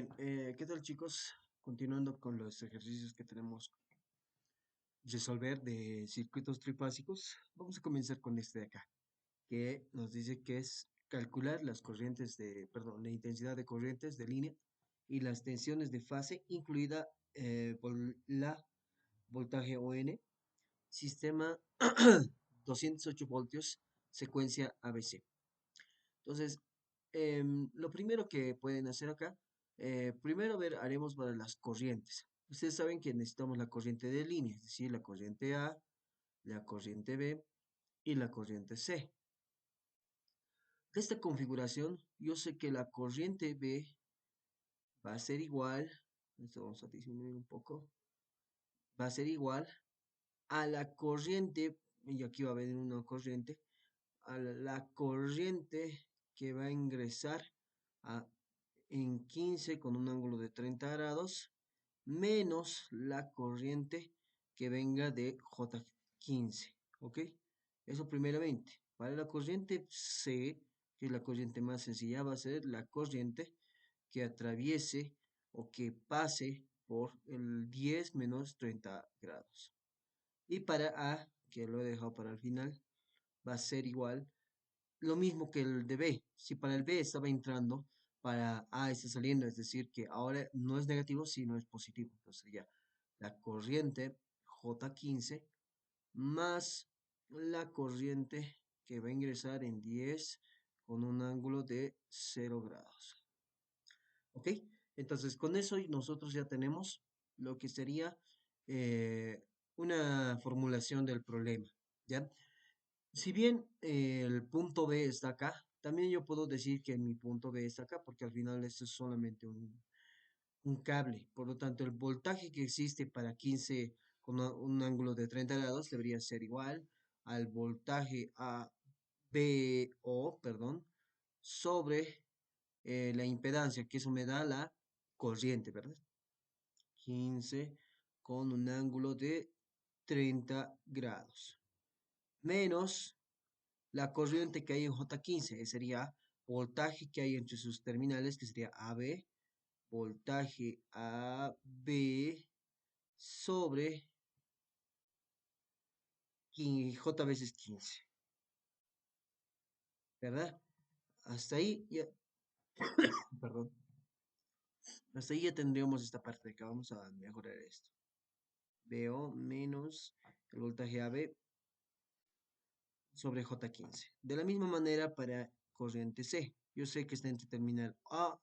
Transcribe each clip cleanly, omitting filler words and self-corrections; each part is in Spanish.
¿Qué tal, chicos? Continuando con los ejercicios que tenemos resolver de circuitos trifásicos, vamos a comenzar con este de acá, que nos dice que es calcular las corrientes la intensidad de corrientes de línea y las tensiones de fase, incluida por la voltaje ON, sistema 208 voltios, secuencia ABC. Entonces, lo primero que pueden hacer acá, primero haremos para las corrientes. Ustedes saben que necesitamos la corriente de línea, es decir, la corriente A, la corriente B y la corriente C. De esta configuración, yo sé que la corriente B va a ser igual, esto vamos a disminuir un poco, va a ser igual a la corriente, y aquí va a venir una corriente, a la corriente que va a ingresar a, en 15 con un ángulo de 30 grados, menos la corriente que venga de J15, ¿ok? Eso primeramente. Para la corriente C, que es la corriente más sencilla, va a ser la corriente que atraviese o que pase por el 10 menos 30 grados. Y para A, que lo he dejado para el final, va a ser igual lo mismo que el de B. Si para el B estaba entrando, para A está saliendo, es decir, que ahora no es negativo, sino es positivo. Entonces sería la corriente J15 más la corriente que va a ingresar en 10 con un ángulo de 0 grados. ¿Ok? Entonces con eso nosotros ya tenemos lo que sería eh, una formulación del problema. ¿Ya? Si bien el punto B está acá, también yo puedo decir que mi punto B está acá, porque al final esto es solamente un cable. Por lo tanto, el voltaje que existe para 15 con un ángulo de 30 grados debería ser igual al voltaje perdón, sobre la impedancia, que eso me da la corriente, ¿verdad? 15 con un ángulo de 30 grados. Menos la corriente que hay en J15 sería voltaje que hay entre sus terminales, que sería AB, voltaje AB sobre J veces 15, ¿verdad? Hasta ahí ya, perdón, hasta ahí ya tendríamos esta parte de acá. Vamos a mejorar esto. BO menos el voltaje AB sobre J15. De la misma manera para corriente C. Yo sé que está entre terminal A,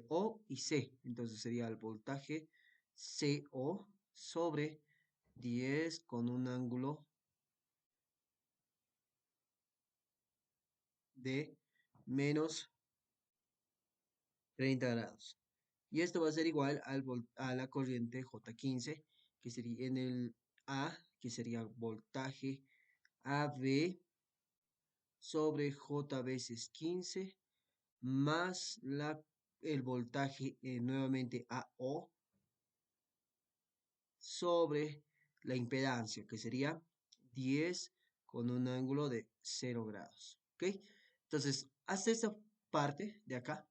O y C. Entonces sería el voltaje CO sobre 10 con un ángulo de menos 30 grados. Y esto va a ser igual a la corriente J15, que sería en el A, que sería voltaje AB sobre J veces 15, más el voltaje nuevamente AO sobre la impedancia, que sería 10 con un ángulo de 0 grados. ¿Ok? Entonces, hasta esta parte de acá,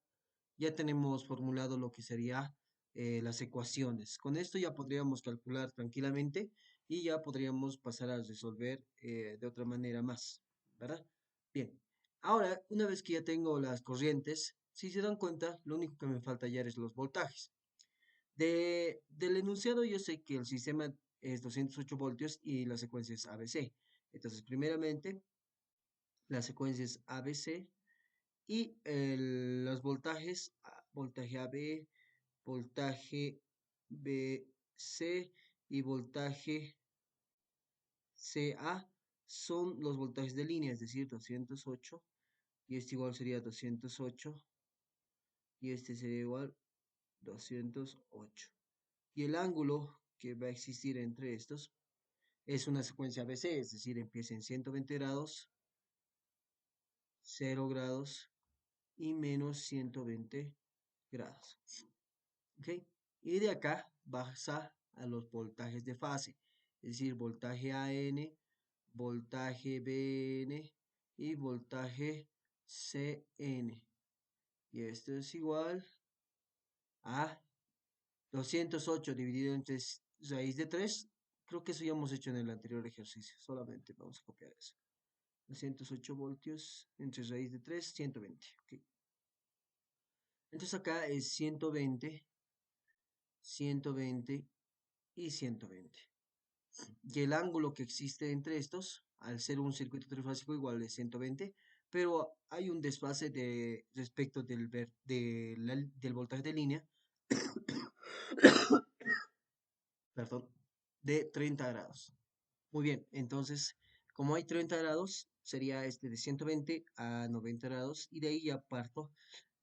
ya tenemos formulado lo que sería las ecuaciones. Con esto ya podríamos calcular tranquilamente y ya podríamos pasar a resolver de otra manera más, ¿verdad? Bien, ahora, una vez que ya tengo las corrientes, si se dan cuenta, lo único que me falta ya es los voltajes. Del enunciado yo sé que el sistema es 208 voltios y la secuencia es ABC. Entonces, primeramente, la secuencia es ABC y los voltajes, voltaje AB, voltaje BC y voltaje CA son los voltajes de línea, es decir, 208 y este igual sería 208 y este sería igual 208. Y el ángulo que va a existir entre estos es una secuencia ABC, es decir, empieza en 120 grados, 0 grados y menos 120 grados. ¿Ok? Y de acá pasa a los voltajes de fase, es decir, voltaje AN, voltaje BN y voltaje CN. Y esto es igual a 208 dividido entre raíz de 3. Creo que eso ya hemos hecho en el anterior ejercicio. Solamente vamos a copiar eso. 208 voltios entre raíz de 3, 120. Ok. Entonces acá es 120, 120 y 120. Y el ángulo que existe entre estos, al ser un circuito trifásico, igual es 120, pero hay un desfase de, respecto del voltaje de línea, perdón, de 30 grados. Muy bien, entonces, como hay 30 grados, sería este de 120 a 90 grados, y de ahí ya parto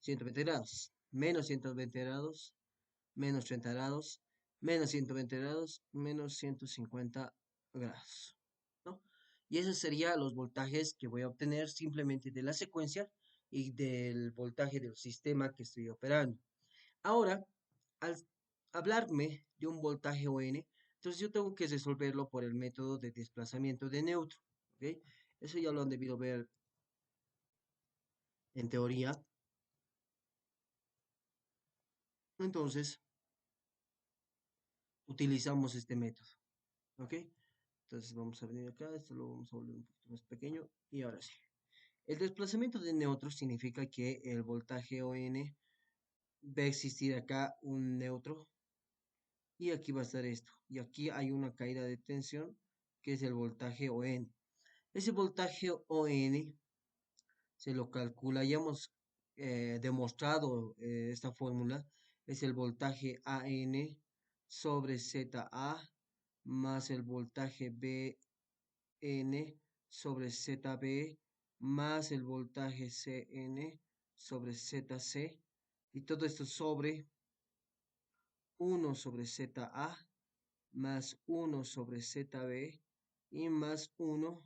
120 grados, menos 120 grados, menos 30 grados, menos 120 grados, menos 150 grados, ¿no? Y esos serían los voltajes que voy a obtener simplemente de la secuencia y del voltaje del sistema que estoy operando. Ahora, al hablarme de un voltaje ON, entonces yo tengo que resolverlo por el método de desplazamiento de neutro, ¿ok? Eso ya lo han debido ver en teoría. Entonces, utilizamos este método, ¿ok? Entonces vamos a venir acá, esto lo vamos a volver un poquito más pequeño y ahora sí. El desplazamiento de neutro significa que el voltaje ON va a existir acá un neutro y aquí va a estar esto. Y aquí hay una caída de tensión que es el voltaje ON. Ese voltaje ON se lo calcula, ya hemos demostrado esta fórmula, es el voltaje AN sobre ZA más el voltaje BN sobre ZB más el voltaje CN sobre ZC y todo esto sobre 1 sobre ZA más 1 sobre ZB y más 1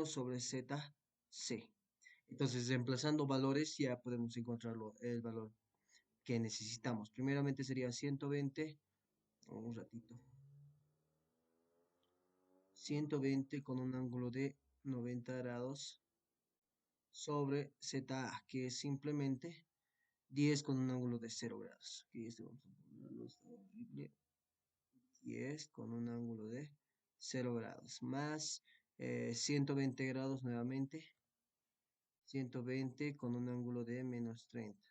sobre ZC. Entonces, reemplazando valores, ya podemos encontrar el valor que necesitamos. Primeramente sería 120, un ratito, 120 con un ángulo de 90 grados sobre ZA, que es simplemente 10 con un ángulo de 0 grados. Aquí este vamos a ponerlo, está horrible. 10 con un ángulo de 0 grados, más 120 grados nuevamente, 120 con un ángulo de menos 30.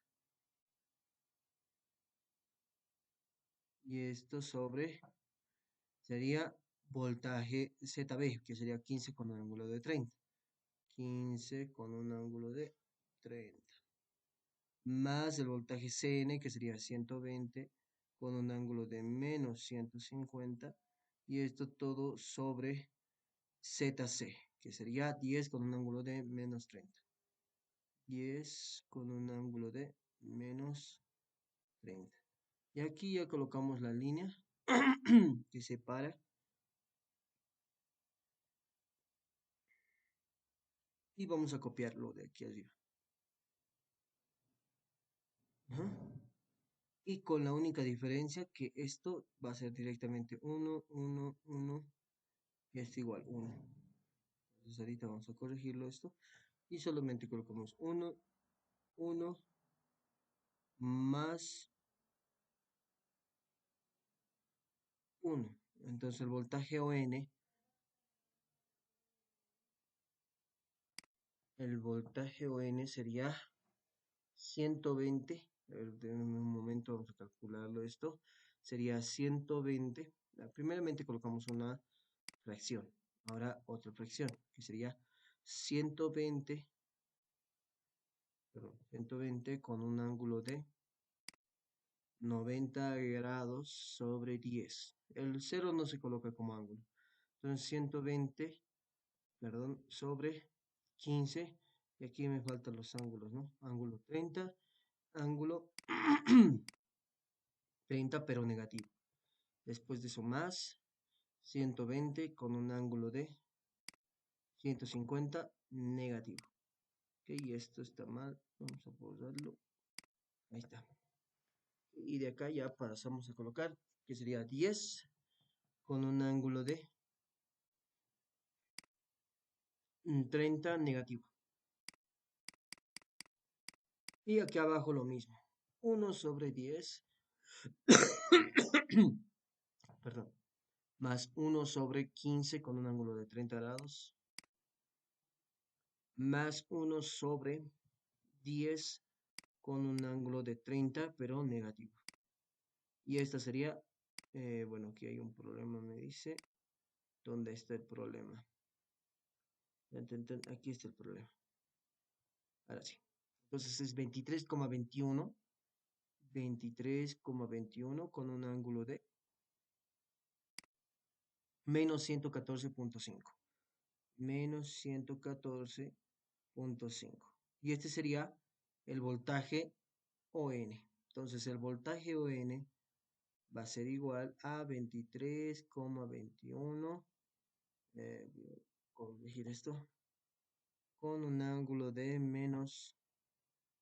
Y esto sobre sería voltaje ZB, que sería 15 con un ángulo de 30. 15 con un ángulo de 30. Más el voltaje CN, que sería 120 con un ángulo de menos 150. Y esto todo sobre ZC, que sería 10 con un ángulo de menos 30. 10 con un ángulo de menos 30. Y aquí ya colocamos la línea que separa y vamos a copiarlo de aquí arriba. Ajá. Y con la única diferencia que esto va a ser directamente 1, 1, 1 y esto igual 1. Entonces ahorita vamos a corregirlo esto y solamente colocamos 1, 1 más 1. Entonces el voltaje ON sería 120. A ver, denme un momento, vamos a calcularlo esto. Sería 120. Primeramente colocamos una fracción. Ahora otra fracción, que sería 120, perdón, 120 con un ángulo de 90 grados sobre 10. El cero no se coloca como ángulo. Entonces 120, perdón, sobre 15. Y aquí me faltan los ángulos, ¿no? Ángulo 30, ángulo 30 pero negativo. Después de eso más 120 con un ángulo de 150 negativo. Ok, y esto está mal. Vamos a borrarlo. Ahí está. Y de acá ya pasamos a colocar que sería 10 con un ángulo de 30 negativo. Y aquí abajo lo mismo. 1/10, perdón, más 1/15 con un ángulo de 30 grados, más 1/10 con un ángulo de 30, pero negativo. Y esta sería, bueno, aquí hay un problema, me dice. ¿Dónde está el problema? Aquí está el problema. Ahora sí. Entonces es 23,21 con un ángulo de menos 114,5. Menos 114,5. Y este sería el voltaje ON. Entonces el voltaje ON va a ser igual a 23,21. Voy a corregir esto. Con un ángulo de menos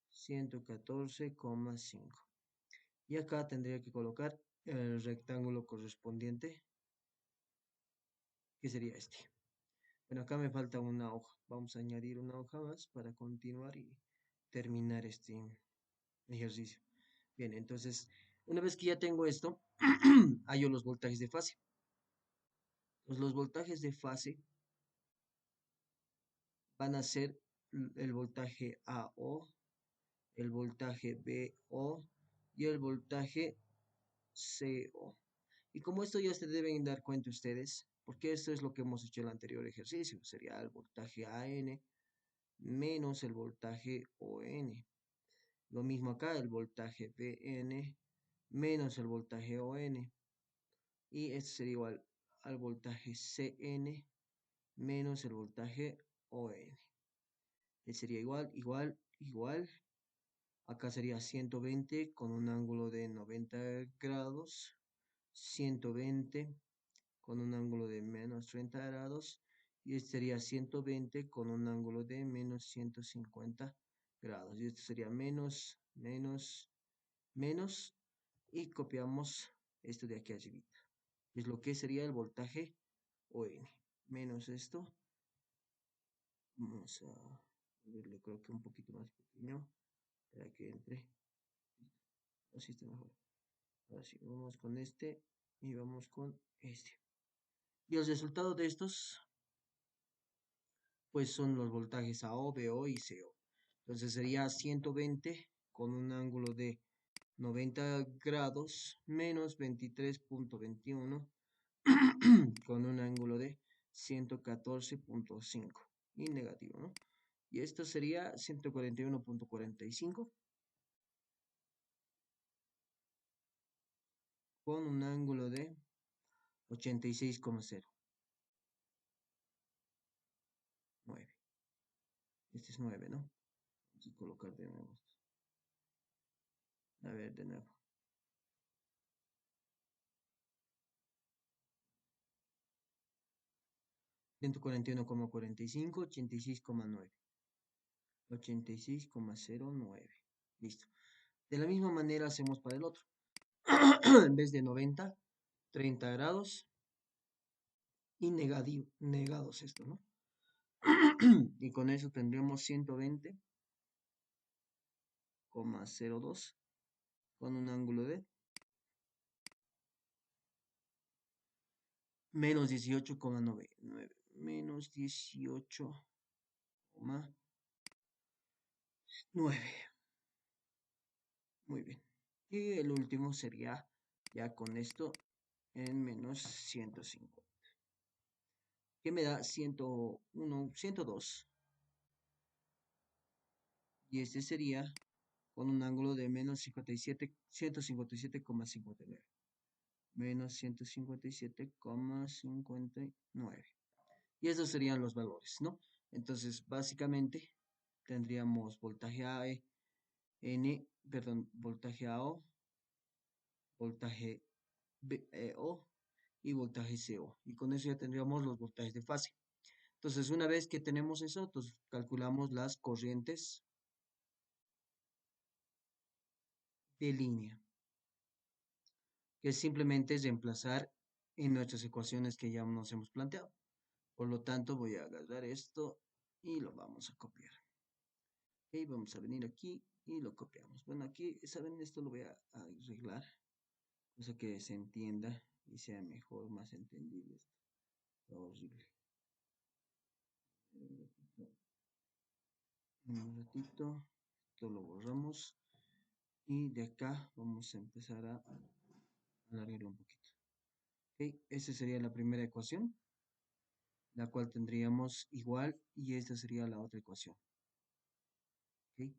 114,5. Y acá tendría que colocar el rectángulo correspondiente, que sería este. Bueno, acá me falta una hoja. Vamos a añadir una hoja más para continuar y terminar este ejercicio. Bien, entonces, una vez que ya tengo esto, hallo los voltajes de fase. Pues los voltajes de fase van a ser el voltaje AO, el voltaje BO y el voltaje CO. Y como esto ya se deben dar cuenta ustedes, porque esto es lo que hemos hecho en el anterior ejercicio, sería el voltaje AN menos el voltaje ON. Lo mismo acá, el voltaje BN menos el voltaje ON. Y esto sería igual al voltaje CN menos el voltaje ON. Sería igual, igual, igual. Acá sería 120 con un ángulo de 90 grados. 120 con un ángulo de menos 30 grados. Y este sería 120 con un ángulo de menos 150 grados. Y esto sería menos, menos, menos. Y copiamos esto de aquí arriba. Es lo que sería el voltaje ON. Menos esto. Vamos a verlo, creo que un poquito más pequeño para que entre. Así está mejor. Ahora sí, vamos con este y vamos con este. Y el resultado de estos, pues son los voltajes AO, BO y CO. Entonces sería 120 con un ángulo de 90 grados menos 23,21 con un ángulo de 114,5 y negativo, ¿no? Y esto sería 141,45 con un ángulo de 86,09. Este es 9, ¿no? Vamos a colocar de nuevo. A ver, de nuevo. 141,45, 86,9. 86,09. Listo. De la misma manera hacemos para el otro. En vez de 90, 30 grados y negados esto, ¿no? Y con eso tendríamos 120,02 con un ángulo de menos 18,9. Menos 18,9. Muy bien. Y el último sería ya con esto en menos 105. Que me da 101, 102. Y este sería con un ángulo de menos 57, 157,59. Menos 157,59. Y esos serían los valores, ¿no? Entonces, básicamente, tendríamos voltaje AN, perdón, voltaje AO, voltaje BO y voltaje CO. Y con eso ya tendríamos los voltajes de fase. Entonces, una vez que tenemos eso, entonces calculamos las corrientes de línea, que simplemente es reemplazar en nuestras ecuaciones que ya nos hemos planteado. Por lo tanto, voy a agarrar esto y lo vamos a copiar. Ok, vamos a venir aquí y lo copiamos. Bueno, aquí, ¿saben? Esto lo voy a arreglar, cosa que se entienda y sea mejor, más entendible esto. Está horrible. Un ratito, esto lo borramos y de acá vamos a empezar a alargarlo un poquito. Ok, esa sería la primera ecuación, la cual tendríamos igual y esta sería la otra ecuación. Ok,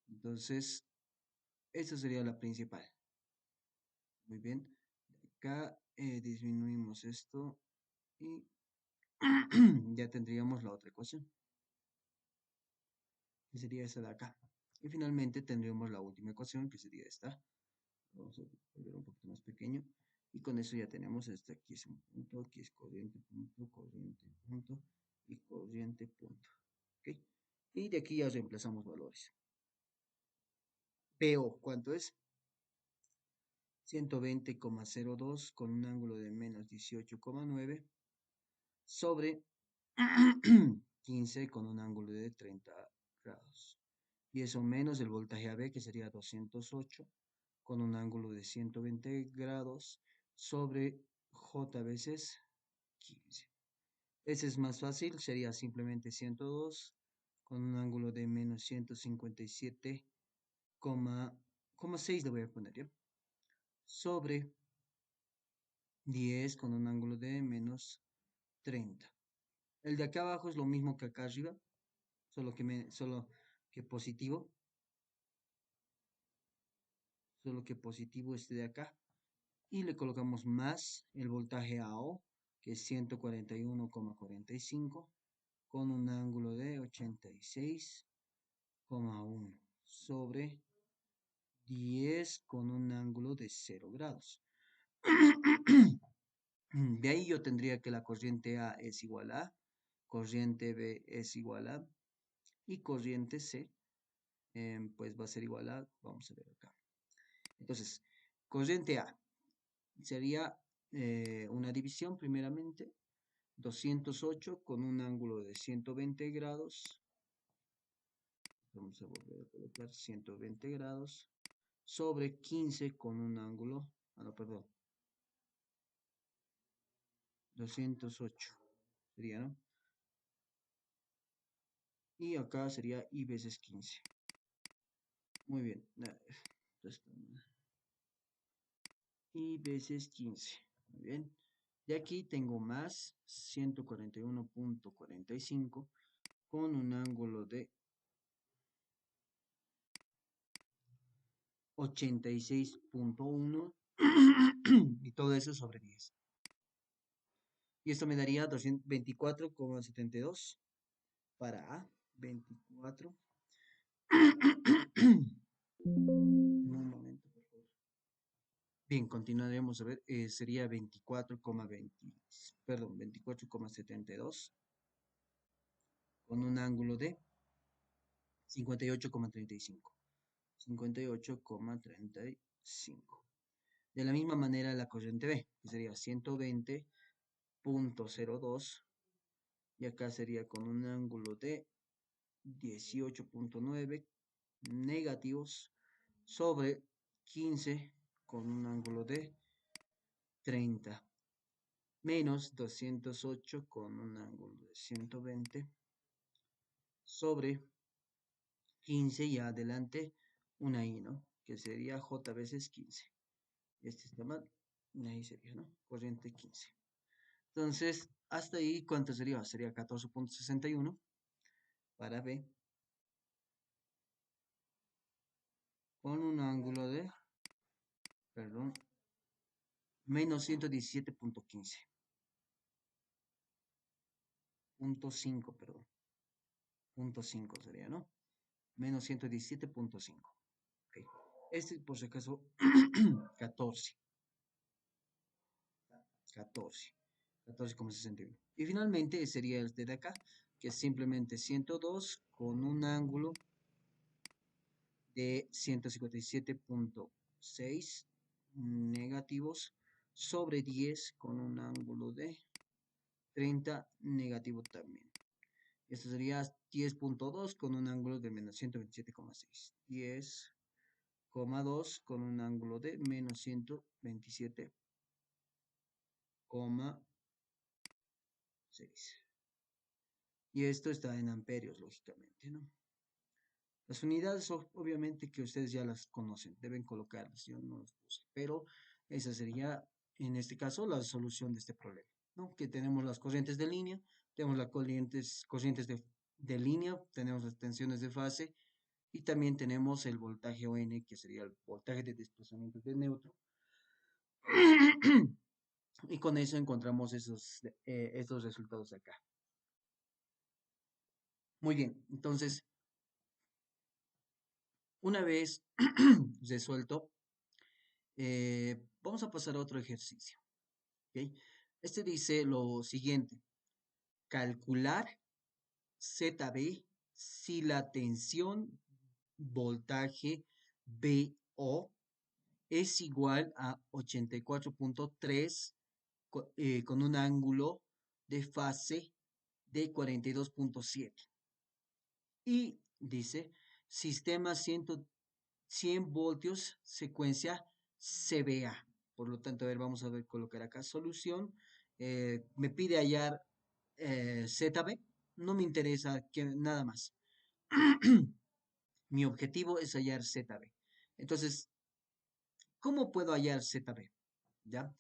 entonces, esta sería la principal. Muy bien, de acá disminuimos esto y ya tendríamos la otra ecuación, que sería esta de acá. Y finalmente tendríamos la última ecuación, que sería esta. Vamos a volver un poquito más pequeño. Y con eso ya tenemos este, aquí es un punto, aquí es corriente, punto y corriente, punto. ¿Ok? Y de aquí ya reemplazamos valores. PO, ¿cuánto es? 120,02 con un ángulo de menos 18,9 sobre 15 con un ángulo de 30 grados. Y eso menos el voltaje AB, que sería 208 con un ángulo de 120 grados sobre J veces 15. Ese es más fácil, sería simplemente 102 con un ángulo de menos 157,6 le voy a poner ya, sobre 10 con un ángulo de menos 30. El de acá abajo es lo mismo que acá arriba, solo que positivo, solo que positivo este de acá. Y le colocamos más el voltaje AO, que es 141,45, con un ángulo de 86,1 sobre 10 con un ángulo de 0 grados. De ahí yo tendría que la corriente A es igual a, corriente B es igual a, y corriente C, pues va a ser igual a, vamos a ver acá. Entonces, corriente A sería una división primeramente, 208 con un ángulo de 120 grados, vamos a volver a colocar 120 grados, sobre 15 con un ángulo, no, perdón, 208 sería, ¿no? Y acá sería I veces 15. Muy bien. I veces 15. Muy bien. De aquí tengo más 141,45 con un ángulo de 86,1 y todo eso sobre 10. Y esto me daría 224,72 para A. 24. Un momento, por favor. Bien, continuaremos a ver. Sería 24,20, perdón, 24,72 con un ángulo de 58,35. 58,35. De la misma manera la corriente B, que sería 120,02 y acá sería con un ángulo de 18,9 negativos sobre 15 con un ángulo de 30 menos 208 con un ángulo de 120 sobre 15 y adelante una I, ¿no? Que sería J veces 15. Este está mal, ahí sería, ¿no? Corriente 15. Entonces, hasta ahí, ¿cuánto sería? Sería 14,61 para B con un ángulo de, perdón, menos 117,15. Punto 5, perdón. Punto 5 sería, ¿no? Menos 117,5. Ok. Este, por si acaso, 14. 14. 14,61. Y finalmente sería este de acá, que es simplemente 102 con un ángulo de 157,6 negativos sobre 10 con un ángulo de 30 negativo también. Esto sería 10.2 con un ángulo de menos 127,6. 10,2 con un ángulo de menos 127,6. Y esto está en amperios, lógicamente, ¿no? Las unidades, obviamente, que ustedes ya las conocen, deben colocarlas, yo no las puse, pero esa sería, en este caso, la solución de este problema, ¿no? Que tenemos las corrientes de línea, tenemos las corrientes de línea, tenemos las tensiones de fase y también tenemos el voltaje ON, que sería el voltaje de desplazamiento de neutro. Y con eso encontramos estos resultados acá. Muy bien, entonces, una vez resuelto, vamos a pasar a otro ejercicio. ¿Ok? Este dice lo siguiente: calcular ZB si la tensión voltaje BO es igual a 84,3 con un ángulo de fase de 42,7. Y dice sistema 100 voltios secuencia CBA. Por lo tanto, a ver, vamos a ver, colocar acá solución. Me pide hallar ZB. No me interesa nada más. Mi objetivo es hallar ZB. Entonces, ¿cómo puedo hallar ZB? ¿Ya?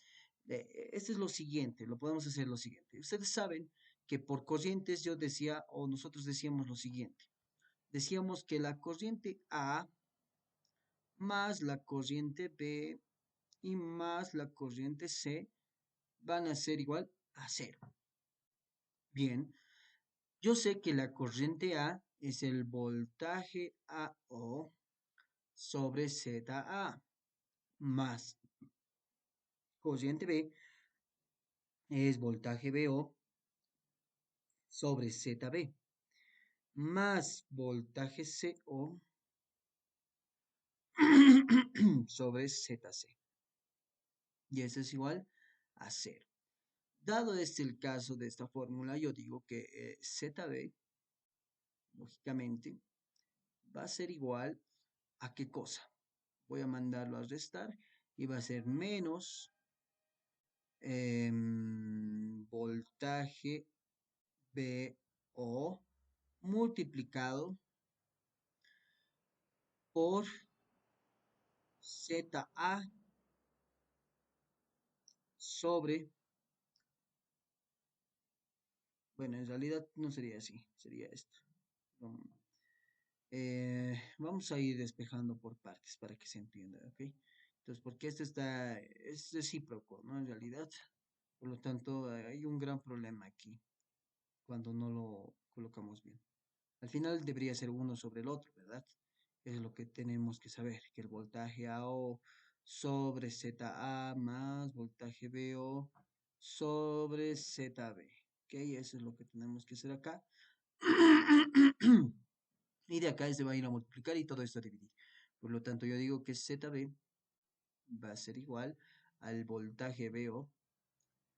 Esto es lo siguiente, lo podemos hacer lo siguiente. Ustedes saben que por corrientes yo decía, o nosotros decíamos lo siguiente. Decíamos que la corriente A más la corriente B y más la corriente C van a ser igual a cero. Bien, yo sé que la corriente A es el voltaje AO sobre ZA más corriente B es voltaje BO sobre ZB más voltaje CO sobre ZC. Y eso es igual a cero. Dado este el caso de esta fórmula, yo digo que ZB, lógicamente, va a ser igual a qué cosa. Voy a mandarlo a restar y va a ser menos voltaje BO multiplicado por ZA sobre, bueno, en realidad no sería así, sería esto. Vamos a ir despejando por partes para que se entienda, ¿ok? Entonces, porque esto es recíproco, ¿no? En realidad, por lo tanto, hay un gran problema aquí cuando no lo colocamos bien. Al final debería ser uno sobre el otro, ¿verdad? Eso es lo que tenemos que saber, que el voltaje AO sobre ZA más voltaje BO sobre ZB, ¿ok? Eso es lo que tenemos que hacer acá. Y de acá se va a ir a multiplicar y todo esto a dividir. Por lo tanto, yo digo que ZB va a ser igual al voltaje BO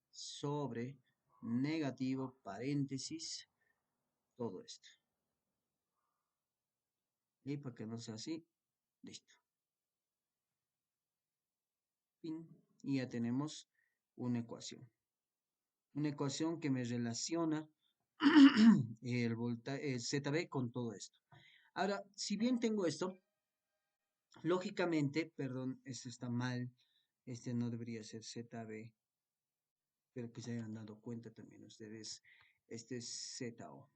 sobre negativo paréntesis todo esto. Y para que no sea así, listo. Fin. Y ya tenemos una ecuación. Una ecuación que me relaciona el ZB con todo esto. Ahora, si bien tengo esto, lógicamente, perdón, esto está mal. Este no debería ser ZB. Espero que se hayan dado cuenta también ustedes. Este es ZO.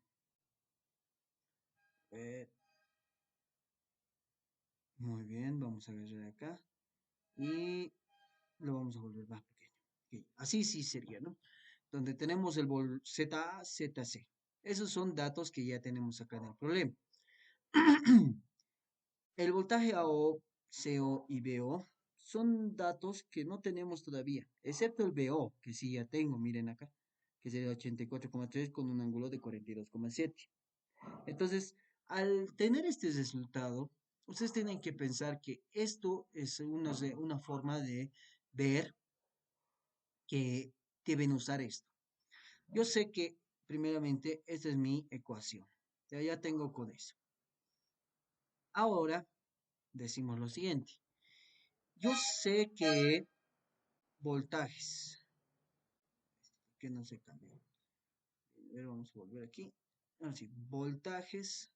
Muy bien, vamos a agarrar acá y lo vamos a volver más pequeño. Ok, así sí sería, ¿no? Donde tenemos el ZA, ZC. Esos son datos que ya tenemos acá en el problema. El voltaje AO, CO y BO son datos que no tenemos todavía, excepto el BO, que sí ya tengo, miren acá, que sería 84,3 con un ángulo de 42,7. Entonces, al tener este resultado, ustedes tienen que pensar que esto es una forma de ver que deben usar esto. Yo sé que, primeramente, esta es mi ecuación. Ya tengo con eso. Ahora decimos lo siguiente. Yo sé que voltajes, que no se cambió. A ver, vamos a volver aquí. Ahora sí, voltajes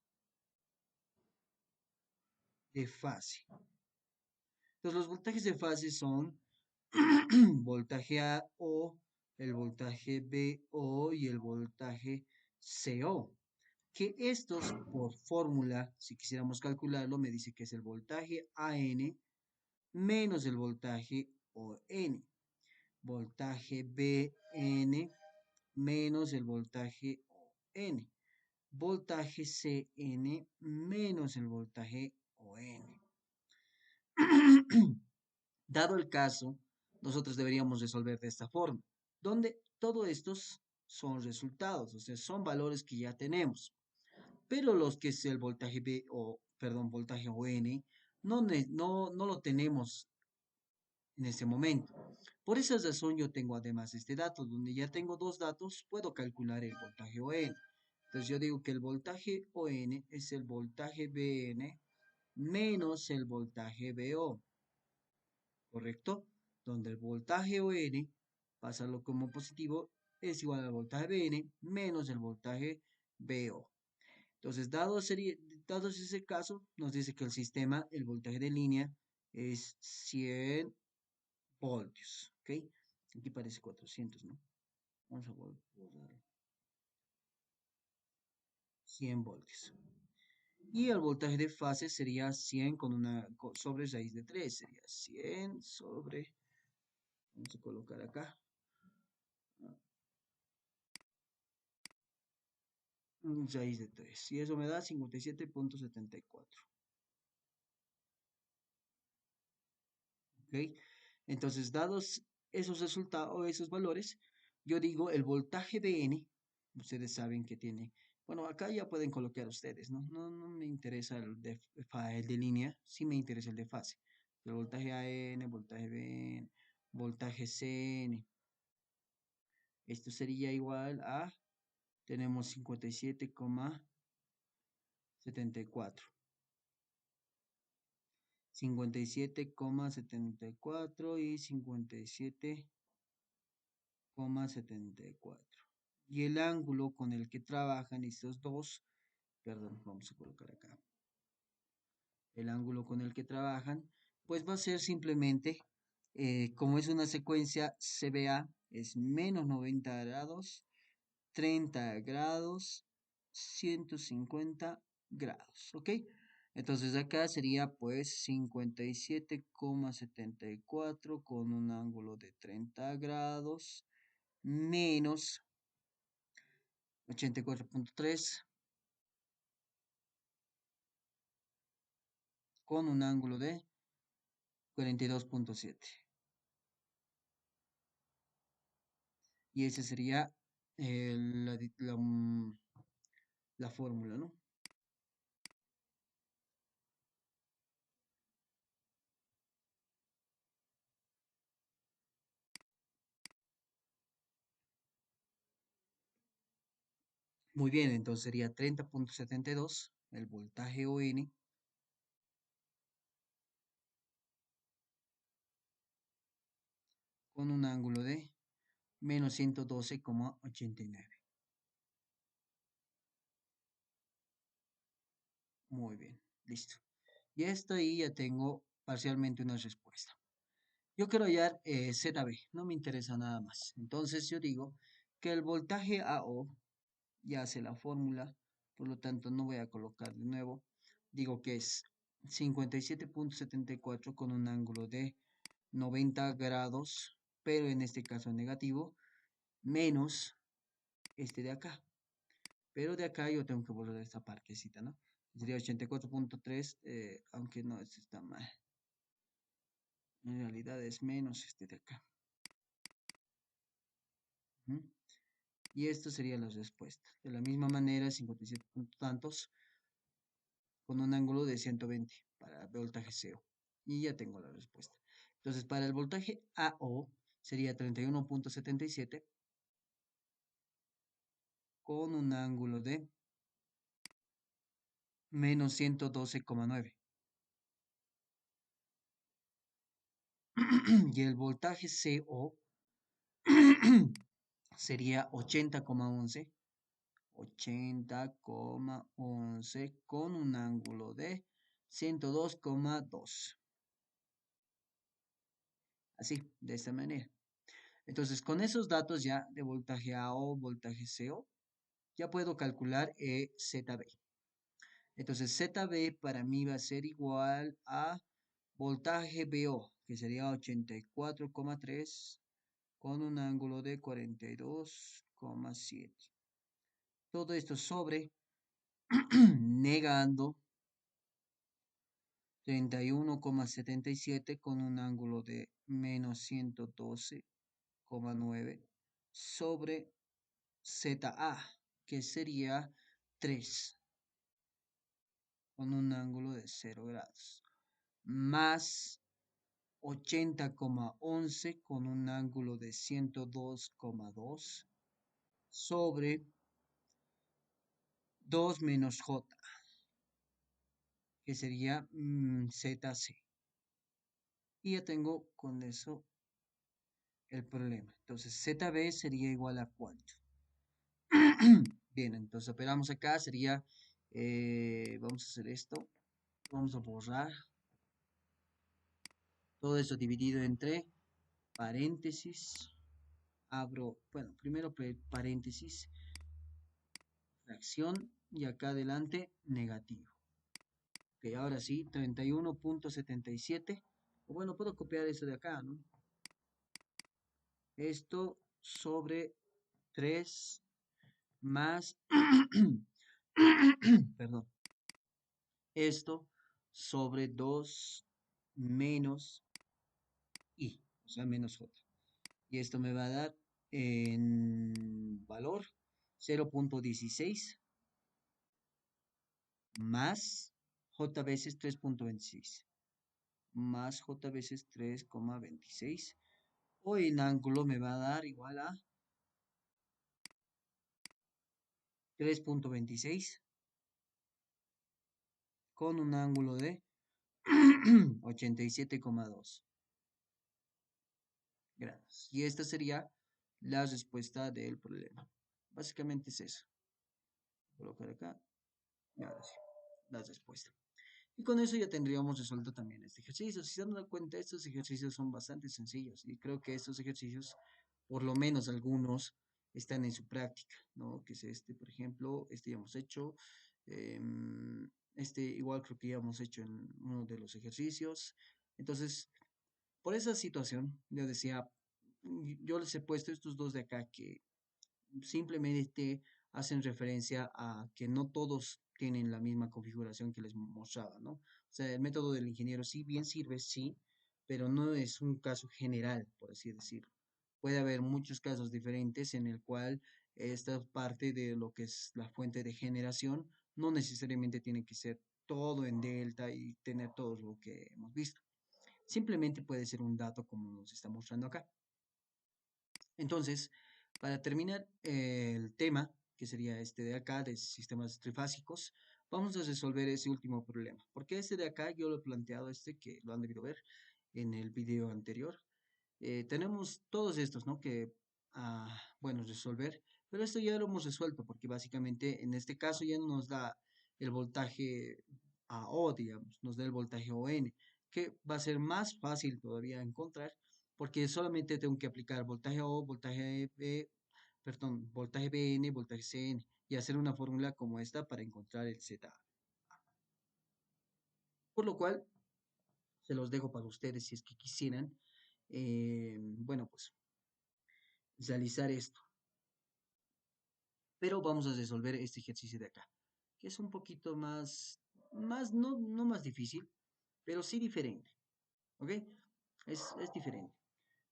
de fase. Entonces, los voltajes de fase son voltaje AO, el voltaje BO y el voltaje CO. Que estos, por fórmula, si quisiéramos calcularlo, me dice que es el voltaje AN menos el voltaje ON. Voltaje BN menos el voltaje ON. Voltaje CN menos el voltaje ON. Dado el caso, nosotros deberíamos resolver de esta forma, donde todos estos son resultados, o sea, son valores que ya tenemos, pero los que es el voltaje B o, perdón, voltaje ON, no lo tenemos en este momento. Por esa razón yo tengo además este dato, donde ya tengo dos datos, puedo calcular el voltaje ON. Entonces yo digo que el voltaje ON es el voltaje BN menos el voltaje BO. ¿Correcto? Donde el voltaje ON, pasarlo como positivo, es igual al voltaje BN menos el voltaje BO. Entonces, dado ese caso, nos dice que el sistema, el voltaje de línea es 100 voltios, ¿ok? Aquí parece 400, ¿no? Vamos a borrar 100 voltios. Y el voltaje de fase sería 100 con sobre raíz de 3, sería 100 sobre, vamos a colocar acá, raíz de 3. Y eso me da 57,74. ¿Ok? Entonces, dados esos resultados o esos valores, yo digo el voltaje BN, ustedes saben que tiene, bueno, acá ya pueden colocar ustedes, ¿no? No me interesa el de línea, sí me interesa el de fase. El voltaje AN, voltaje BN, voltaje CN. Esto sería igual a, tenemos 57,74. 57,74 y 57,74. Y el ángulo con el que trabajan estos dos, perdón, vamos a colocar acá, el ángulo con el que trabajan, pues va a ser simplemente, como es una secuencia CBA, es menos 90 grados, 30 grados, 150 grados, ¿ok? Entonces acá sería pues 57,74 con un ángulo de 30 grados menos 84,3 con un ángulo de 42,7. Y esa sería la fórmula, ¿no? Muy bien, entonces sería 30,72 el voltaje ON con un ángulo de menos 112,89. Muy bien, listo. Y esto ahí ya tengo parcialmente una respuesta. Yo quiero hallar ZB, no me interesa nada más. Entonces yo digo que el voltaje AO ya hace la fórmula, por lo tanto no voy a colocar de nuevo. Digo que es 57,74 con un ángulo de 90 grados, pero en este caso negativo, menos este de acá. Pero de acá yo tengo que borrar esta partecita, ¿no? Sería 84,3, aunque no, este está mal. En realidad es menos este de acá. ¿Mm? Y esto sería la respuesta. De la misma manera, 57 puntos tantos con un ángulo de 120 para el voltaje CO. Y ya tengo la respuesta. Entonces, para el voltaje AO sería 31,77 con un ángulo de menos 112,9. Y el voltaje CO sería 80,11. 80,11 con un ángulo de 102,2. Así, de esta manera. Entonces, con esos datos ya de voltaje AO, voltaje CO, ya puedo calcular ZB. Entonces, ZB para mí va a ser igual a voltaje BO, que sería 84,3 con un ángulo de 42,7. Todo esto sobre negando 31,77 con un ángulo de menos 112,9 sobre ZA, que sería 3 con un ángulo de 0 grados, más 80,11 con un ángulo de 102,2 sobre 2 menos J, que sería ZC. Y ya tengo con eso el problema. Entonces, ZB sería igual a cuánto. Bien, entonces operamos acá, sería, vamos a hacer esto, vamos a borrar todo eso dividido entre paréntesis, abro, bueno, primero paréntesis, fracción, y acá adelante negativo. Ok, ahora sí, 31,77, o bueno, puedo copiar eso de acá, ¿no? Esto sobre 3 más, perdón, esto sobre 2 menos I, o sea, menos J. Y esto me va a dar en valor 0,16 más J veces 3,26 más J veces 3,26 o en ángulo me va a dar igual a 3,26 con un ángulo de 87,2 grados. Y esta sería la respuesta del problema. Básicamente es eso. Voy a colocar acá y ahora sí, la respuesta. Y con eso ya tendríamos resuelto también este ejercicio. Si se dan cuenta, estos ejercicios son bastante sencillos y creo que estos ejercicios, por lo menos algunos, están en su práctica, ¿no? Que es este, por ejemplo, este ya hemos hecho. Este igual creo que ya hemos hecho en uno de los ejercicios. Entonces, por esa situación, yo decía, yo les he puesto estos dos de acá que simplemente hacen referencia a que no todos tienen la misma configuración que les mostraba, ¿no? O sea, el método del ingeniero sí bien sirve, sí, pero no es un caso general, por así decirlo. Puede haber muchos casos diferentes en el cual esta parte de lo que es la fuente de generación no necesariamente tiene que ser todo en delta y tener todo lo que hemos visto. Simplemente puede ser un dato como nos está mostrando acá. Entonces, para terminar el tema, que sería este de acá, de sistemas trifásicos, vamos a resolver ese último problema. Porque este de acá yo lo he planteado, este que lo han debido ver en el video anterior. Tenemos todos estos, ¿no? Que, bueno, resolver, pero esto ya lo hemos resuelto, porque básicamente en este caso ya nos da el voltaje AO, digamos, nos da el voltaje ON, que va a ser más fácil todavía encontrar porque solamente tengo que aplicar voltaje O, voltaje B, perdón, voltaje BN, voltaje CN y hacer una fórmula como esta para encontrar el Z. Por lo cual, se los dejo para ustedes si es que quisieran, bueno, pues realizar esto. Pero vamos a resolver este ejercicio de acá, que es un poquito más no más difícil, pero sí diferente, ¿ok? Es diferente.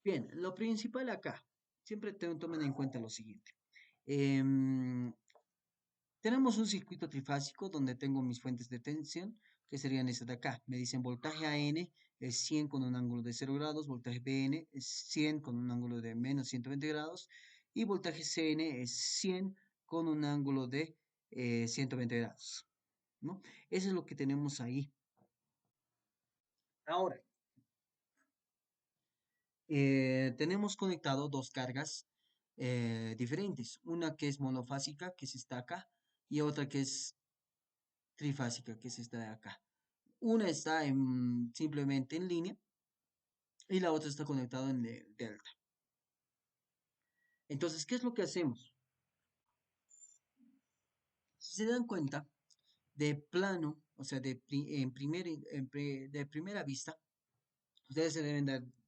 Bien, lo principal acá, siempre tomen en cuenta lo siguiente. Em, Tenemos un circuito trifásico donde tengo mis fuentes de tensión, que serían estas de acá. Me dicen voltaje AN es 100 con un ángulo de 0 grados, voltaje BN es 100 con un ángulo de menos 120 grados y voltaje CN es 100 con un ángulo de 120 grados. ¿no? Eso es lo que tenemos ahí. Ahora, tenemos conectado dos cargas diferentes. Una que es monofásica, que es esta acá, y otra que es trifásica, que es esta de acá. Una está simplemente en línea y la otra está conectada en delta. Entonces, ¿qué es lo que hacemos? Si se dan cuenta, de plano, o sea, de primera vista, ustedes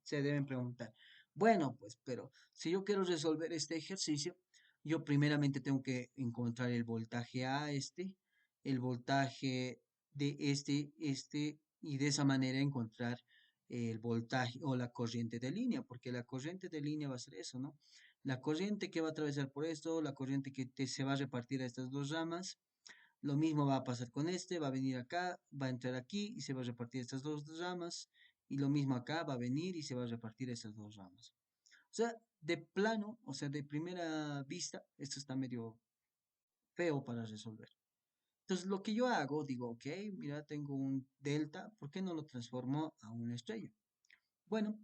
se deben preguntar, bueno, pues, pero si yo quiero resolver este ejercicio, yo primeramente tengo que encontrar el voltaje a el voltaje de y de esa manera encontrar el voltaje o la corriente de línea, porque la corriente de línea va a ser eso, ¿no? La corriente que va a atravesar por esto, la corriente que se va a repartir a estas dos ramas, lo mismo va a pasar con este, va a venir acá, va a entrar aquí y se va a repartir estas dos ramas. Y lo mismo acá va a venir y se va a repartir estas dos ramas. O sea, de plano, o sea, de primera vista, esto está medio feo para resolver. Entonces, lo que yo hago, digo, ok, mira, tengo un delta, ¿por qué no lo transformo a una estrella? Bueno,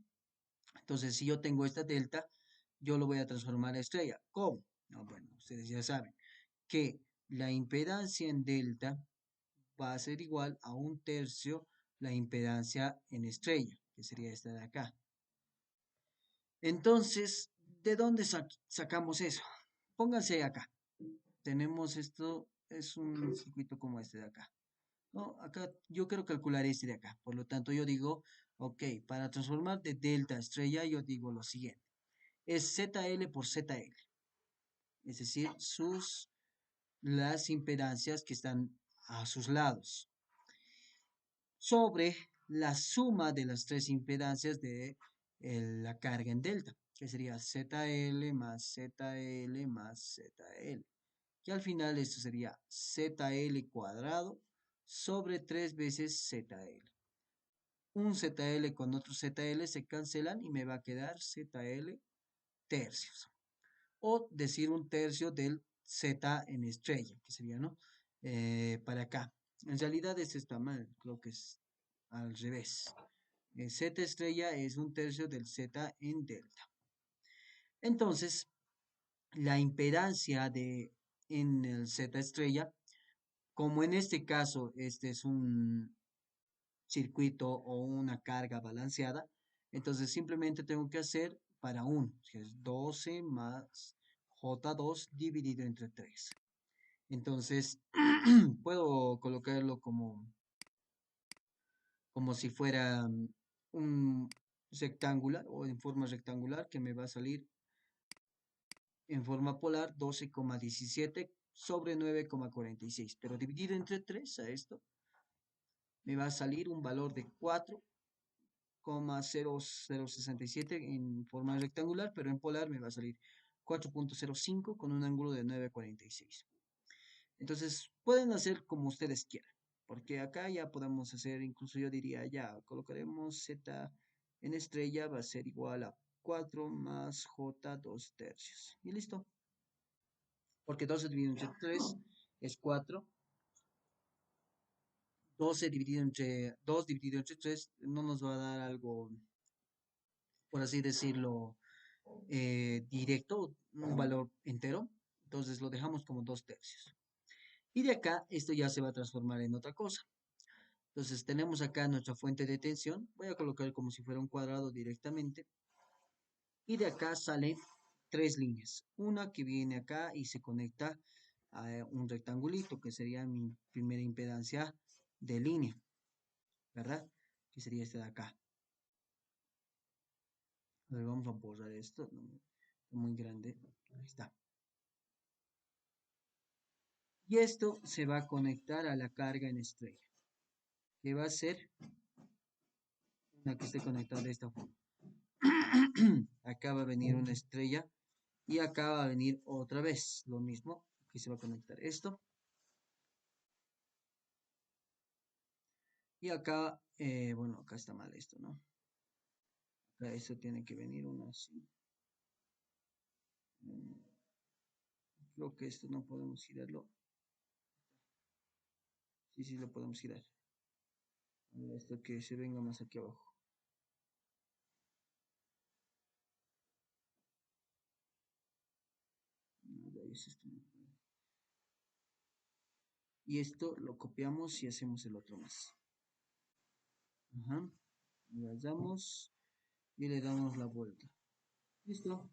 entonces si yo tengo esta delta, yo lo voy a transformar a estrella. ¿Cómo? No, bueno, ustedes ya saben que la impedancia en delta va a ser igual a un tercio la impedancia en estrella, que sería esta de acá. Entonces, ¿de dónde sacamos eso? Pónganse acá. Tenemos esto, es un circuito como este de acá. No, acá yo quiero calcular este de acá. Por lo tanto, yo digo, ok, para transformar de delta a estrella, yo digo lo siguiente. Es ZL por ZL. Es decir, las impedancias que están a sus lados, sobre la suma de las tres impedancias de la carga en delta, que sería ZL más ZL más ZL. Y al final esto sería ZL cuadrado sobre 3 veces ZL. Un ZL con otro ZL se cancelan y me va a quedar ZL tercios. O decir un tercio del Z en estrella, que sería, ¿no? Para acá. En realidad esto está mal, creo que es al revés. Z estrella es un tercio del Z en delta. Entonces, la impedancia en el Z estrella, como en este caso este es un circuito o una carga balanceada, entonces simplemente tengo que hacer para 1, que es 12 más J2 dividido entre 3. Entonces, puedo colocarlo como si fuera un rectangular o en forma rectangular que me va a salir en forma polar 12,17 sobre 9,46. Pero dividido entre 3 a esto, me va a salir un valor de 4,0067 en forma rectangular, pero en polar me va a salir 4,05 con un ángulo de 9,46. Entonces, pueden hacer como ustedes quieran, porque acá ya podemos hacer, incluso yo diría, ya colocaremos Z en estrella, va a ser igual a 4 más J 2 tercios. Y listo, porque 12 dividido entre 3 es 4. 2 dividido entre 3 no nos va a dar algo, por así decirlo, directo, un valor entero. Entonces lo dejamos como 2 tercios. Y de acá, esto ya se va a transformar en otra cosa. Entonces tenemos acá nuestra fuente de tensión. Voy a colocar como si fuera un cuadrado directamente. Y de acá salen tres líneas. Una que viene acá y se conecta a un rectangulito, que sería mi primera impedancia de línea, ¿verdad? Que sería este de acá. A ver, vamos a borrar esto. No, muy grande. Ahí está. Y esto se va a conectar a la carga en estrella, que va a ser una que esté conectada de esta forma. Acá va a venir una estrella y acá va a venir otra vez lo mismo. Aquí se va a conectar esto. Y acá, bueno, acá está mal esto, ¿no? Acá esto tiene que venir uno así. Mm, Creo que esto no podemos girarlo. Sí, sí, lo podemos girar. Esto que se venga más aquí abajo. Ahí es esto. Y esto lo copiamos y hacemos el otro más. Ajá. Le damos y le damos la vuelta. Listo.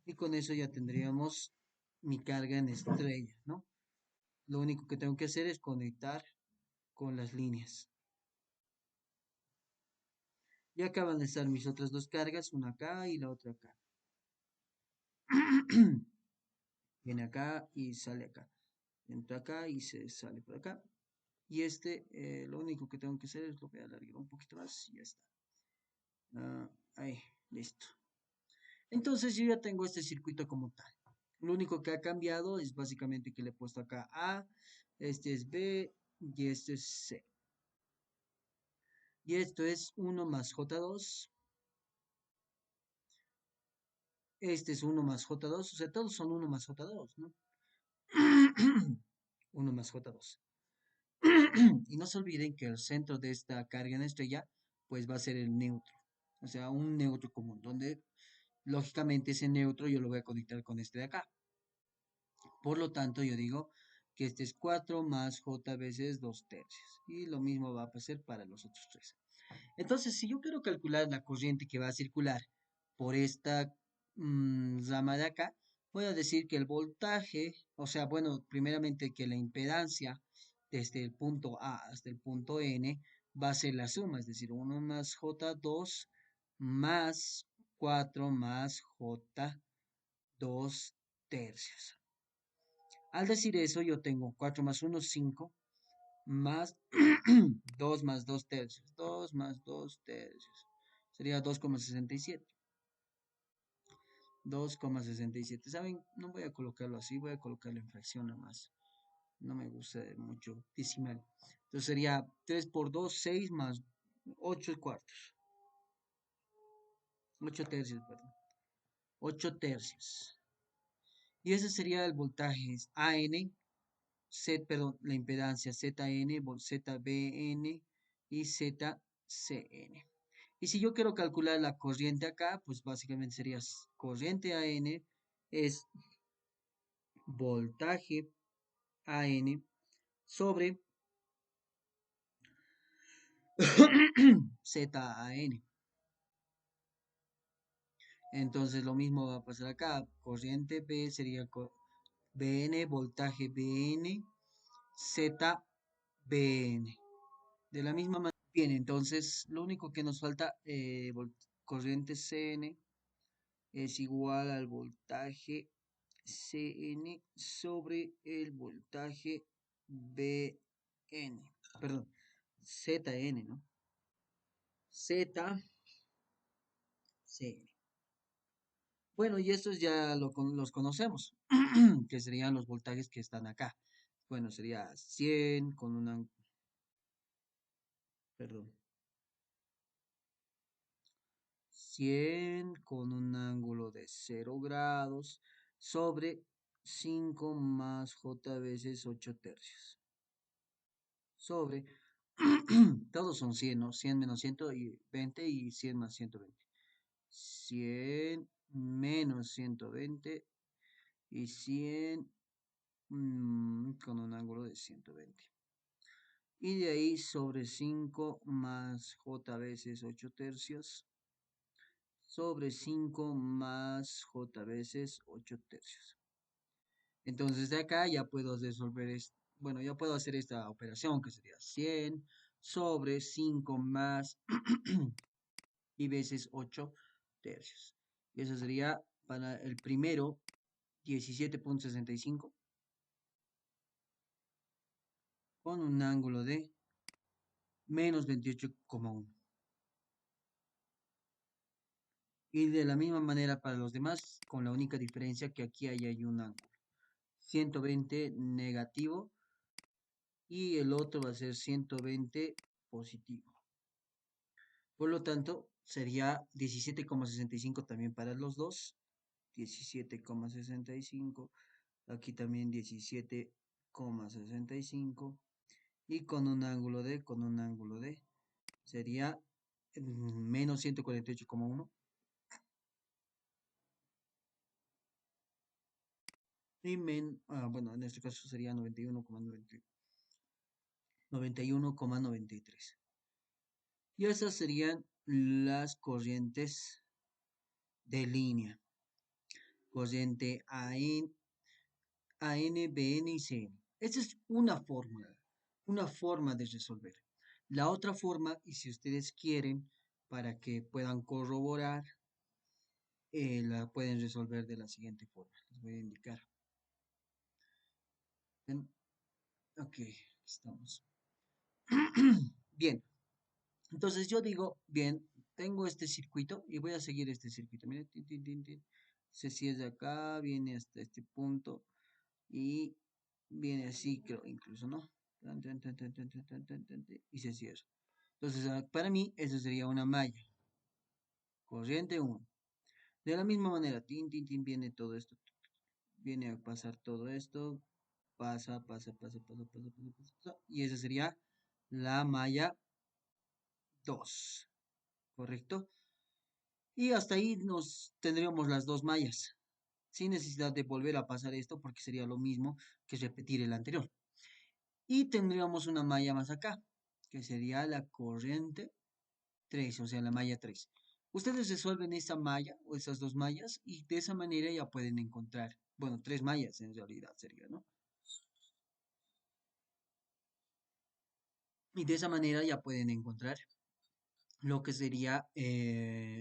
Y con eso ya tendríamos mi carga en estrella, ¿no? Lo único que tengo que hacer es conectar con las líneas. Y acaban de estar mis otras dos cargas, una acá y la otra acá. Viene acá y sale acá. Entra acá y se sale por acá. Y este, lo único que tengo que hacer es lo voy a alargar un poquito más y ya está. Ahí, listo. Entonces yo ya tengo este circuito como tal. Lo único que ha cambiado es básicamente que le he puesto acá A, este es B y este es C. Y esto es 1 más J2. Este es 1 más J2. O sea, todos son 1 más J2, ¿no? 1 más J2. Y no se olviden que el centro de esta carga en estrella, pues va a ser el neutro. O sea, un neutro común, donde lógicamente ese neutro yo lo voy a conectar con este de acá. Por lo tanto, yo digo que este es 4 más J veces 2 tercios. Y lo mismo va a pasar para los otros tres. Entonces, si yo quiero calcular la corriente que va a circular por esta rama de acá, voy a decir que el voltaje, o sea, bueno, primeramente que la impedancia desde el punto A hasta el punto N va a ser la suma, es decir, 1 más J2 más 4 más J2 tercios. Al decir eso, yo tengo 4 más 1, 5, más 2 más 2 tercios. 2 más 2 tercios. Sería 2,67. 2,67. ¿Saben? No voy a colocarlo así, voy a colocarlo en fracción nada más. No me gusta mucho decimal. Entonces sería 3 por 2, 6 más 8 cuartos. 8 tercios, perdón. 8 tercios. Y ese sería el voltaje AN, perdón, la impedancia ZN, ZBN y ZCN. Y si yo quiero calcular la corriente acá, pues básicamente sería corriente AN es voltaje AN sobre ZAN. Entonces lo mismo va a pasar acá. Corriente B sería BN, voltaje BN, ZBN. De la misma manera. Bien, entonces lo único que nos falta, corriente CN es igual al voltaje CN sobre el voltaje BN, perdón, ZN, ¿no? ZCN. Bueno, y estos ya los conocemos, que serían los voltajes que están acá. Bueno, sería 100 con una, perdón, 100 con un ángulo de 0 grados sobre 5 más J veces 8 tercios. Sobre, todos son 100, ¿no? 100 menos 120 y 100 más 120. 100 menos 120 y 100 con un ángulo de 120. Y de ahí sobre 5 más J veces 8 tercios sobre 5 más J veces 8 tercios. Entonces de acá ya puedo resolver esto. Bueno, ya puedo hacer esta operación que sería 100 sobre 5 más y veces 8 tercios. Y eso sería para el primero 17,65 con un ángulo de menos 28,1. Y de la misma manera para los demás, con la única diferencia que aquí hay un ángulo. 120 negativo y el otro va a ser 120 positivo. Por lo tanto, sería 17,65 también para los dos. 17,65. Aquí también 17,65. y con un ángulo de, sería menos 148,1 y bueno, en este caso sería 91,93. Y esas serían las corrientes de línea, corriente AN, BN y CN. Esa es una fórmula, una forma de resolver. La otra forma, y si ustedes quieren, para que puedan corroborar, la pueden resolver de la siguiente forma. Les voy a indicar. ¿Ven? Ok, estamos. Bien, entonces yo digo, bien, tengo este circuito y voy a seguir este circuito. Miren, tin, tin, tin, tin. Si es de acá, viene hasta este punto y viene así, creo, incluso, ¿no? Tan, tan, tan, tan, tan, tan, tan, tan, tan, y se cierra. Entonces, para mí, eso sería una malla. Corriente 1. De la misma manera, tin, tin, tin, viene todo esto. Viene a pasar todo esto. Pasa, pasa, pasa, pasa, pasa, pasa, pasa, pasa. Y esa sería la malla 2. ¿Correcto? Y hasta ahí nos tendríamos las dos mallas, sin necesidad de volver a pasar esto porque sería lo mismo que repetir el anterior. Y tendríamos una malla más acá, que sería la corriente 3, o sea, la malla 3. Ustedes resuelven esa malla o esas dos mallas y de esa manera ya pueden encontrar, bueno, tres mallas en realidad sería, ¿no? Y de esa manera ya pueden encontrar lo que sería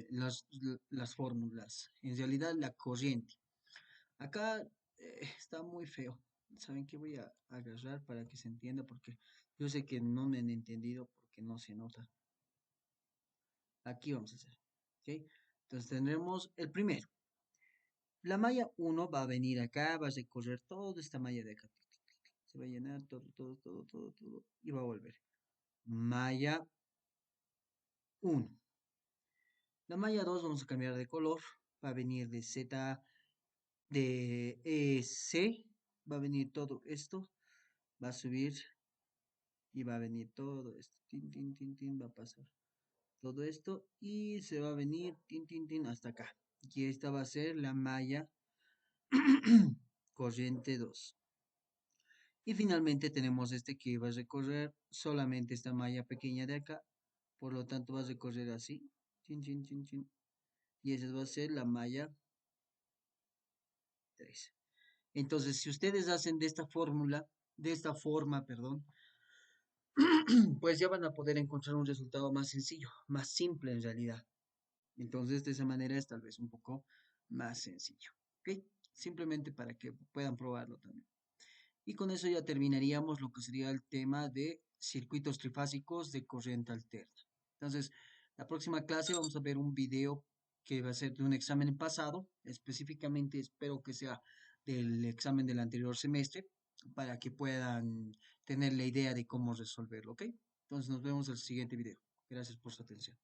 las fórmulas, en realidad la corriente. Acá está muy feo. ¿Saben qué voy a agarrar para que se entienda? Porque yo sé que no me han entendido porque no se nota. Aquí vamos a hacer. ¿Ok? Entonces tendremos el primero. La malla uno va a venir acá, va a recorrer toda esta malla de acá. Se va a llenar todo, todo, todo, todo, todo. Y va a volver. Malla uno. La malla 2 vamos a cambiar de color. Va a venir de Z, de C. Va a venir todo esto. Va a subir y va a venir todo esto. Tin, tin, tin, tin, va a pasar todo esto y se va a venir tin, tin, tin, hasta acá. Y esta va a ser la malla corriente 2. Y finalmente tenemos este que va a recorrer solamente esta malla pequeña de acá. Por lo tanto va a recorrer así. Chin, chin, chin, chin. Y esa va a ser la malla 3. Entonces, si ustedes hacen de esta fórmula, de esta forma, perdón, pues ya van a poder encontrar un resultado más sencillo, más simple en realidad. Entonces, de esa manera es tal vez un poco más sencillo. ¿Ok? Simplemente para que puedan probarlo también. Y con eso ya terminaríamos lo que sería el tema de circuitos trifásicos de corriente alterna. Entonces, la próxima clase vamos a ver un video que va a ser de un examen pasado, específicamente espero que sea del examen del anterior semestre, para que puedan tener la idea de cómo resolverlo, ¿ok? Entonces nos vemos en el siguiente video. Gracias por su atención.